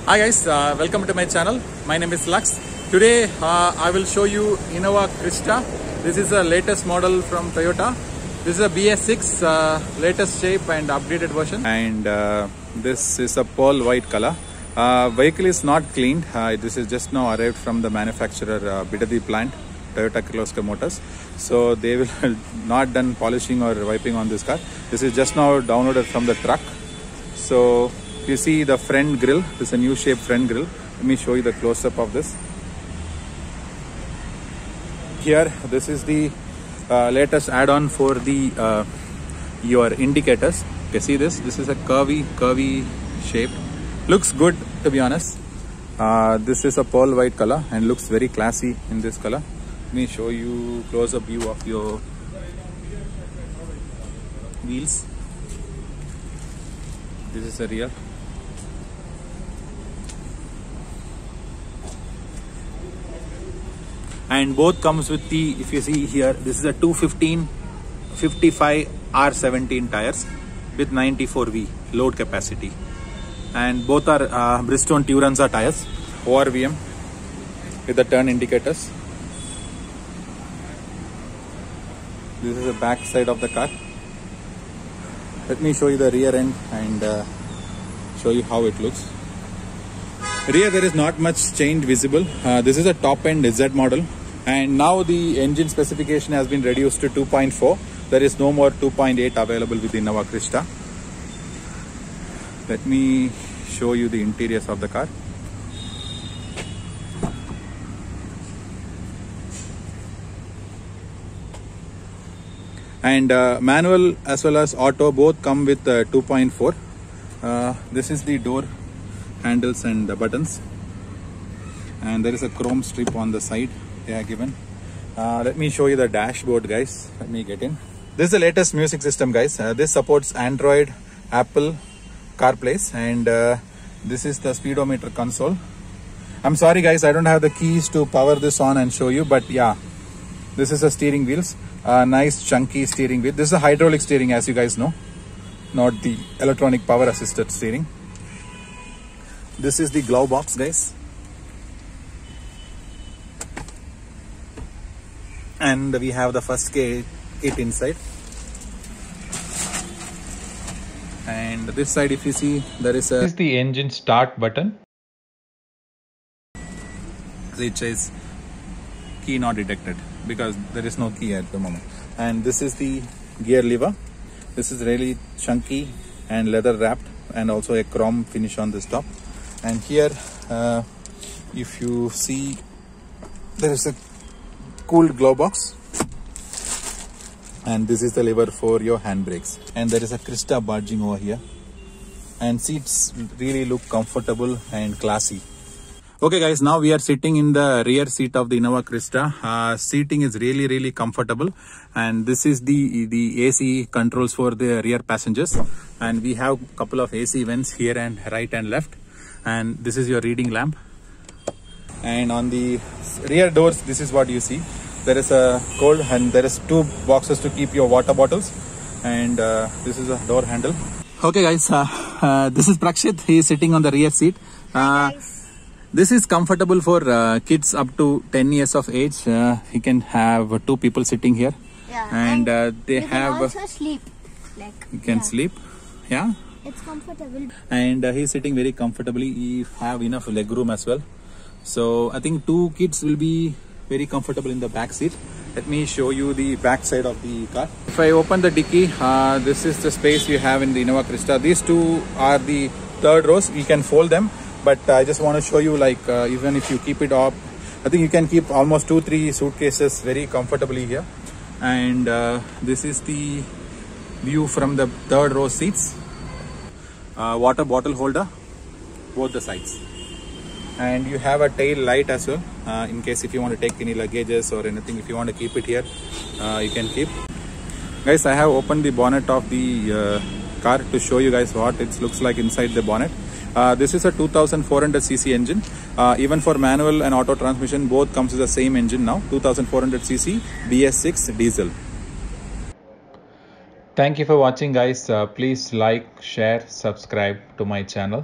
Hi guys, welcome to my channel. My name is Lux. Today I will show you Innova Crysta. This is the latest model from Toyota. This is a BS6 latest shape and updated version. And this is a pearl white color. Vehicle is not cleaned. This is just now arrived from the manufacturer Bidadi plant, Toyota Kirloskar Motors. So they will not done polishing or wiping on this car. This is just now downloaded from the truck. So you see the front grille. This is a new shape front grille. Let me show you the close-up of this. Here, this is the latest add-on for the your indicators. You see this? This is a curvy shape. Looks good, to be honest. This is a pearl white color and looks very classy in this color. Let me show you close-up view of your wheels. This is the rear. And both comes with the, if you see here, this is a 215/55 R17 tires with 94V load capacity. And both are Bridgestone Turanza tires, ORVM with the turn indicators. This is the back side of the car. Let me show you the rear end and show you how it looks. Rear, there is not much change visible. This is a top end Z model, and now the engine specification has been reduced to 2.4. There is no more 2.8 available with the Innova Crysta. Let me show you the interiors of the car. And manual as well as auto both come with 2.4. This is the door handles and the buttons, and there is a chrome strip on the side they are given. Let me show you the dashboard, guys. Let me get in. This is the latest music system, guys. This supports Android, Apple CarPlay, and this is the speedometer console. I'm sorry guys, I don't have the keys to power this on and show you, but yeah, this is the steering wheels. Nice chunky steering wheel. This is a hydraulic steering, as you guys know, not the electronic power assisted steering. This is the glove box, guys. And we have the first kit inside. And this side, if you see, there is a... This is the engine start button. It says key not detected because there is no key at the moment. And this is the gear lever. This is really chunky and leather wrapped, and also a chrome finish on this top. And here, if you see, there is a cooled glove box, and this is the lever for your handbrakes. And there is a Crysta badging over here, and seats really look comfortable and classy. Okay guys, now we are sitting in the rear seat of the Innova Crysta. Seating is really comfortable, and this is the AC controls for the rear passengers, and we have a couple of AC vents here and right and left, and this is your reading lamp. And on the rear doors, this is what you see. There is a cold, and there is two boxes to keep your water bottles, and this is a door handle. Okay guys, this is Prakshit. He is sitting on the rear seat. This is comfortable for kids up to 10 years of age. You can have two people sitting here. Yeah, and they have... also sleep. You can sleep. Yeah. It's comfortable. And he's sitting very comfortably. You have enough leg room as well. So I think two kids will be very comfortable in the back seat. Let me show you the back side of the car. If I open the dicky, this is the space you have in the Innova Crysta. These two are the third rows. You can fold them. But I just want to show you, like, even if you keep it up, I think you can keep almost 2-3 suitcases very comfortably here. And this is the view from the third row seats. Water bottle holder, both the sides. And you have a tail light as well, in case if you want to take any luggages or anything. If you want to keep it here, you can keep. Guys, I have opened the bonnet of the car to show you guys what it looks like inside the bonnet. This is a 2400cc engine. Even for manual and auto transmission, both comes with the same engine now. 2400cc BS6 diesel. Thank you for watching, guys. Please like, share, subscribe to my channel.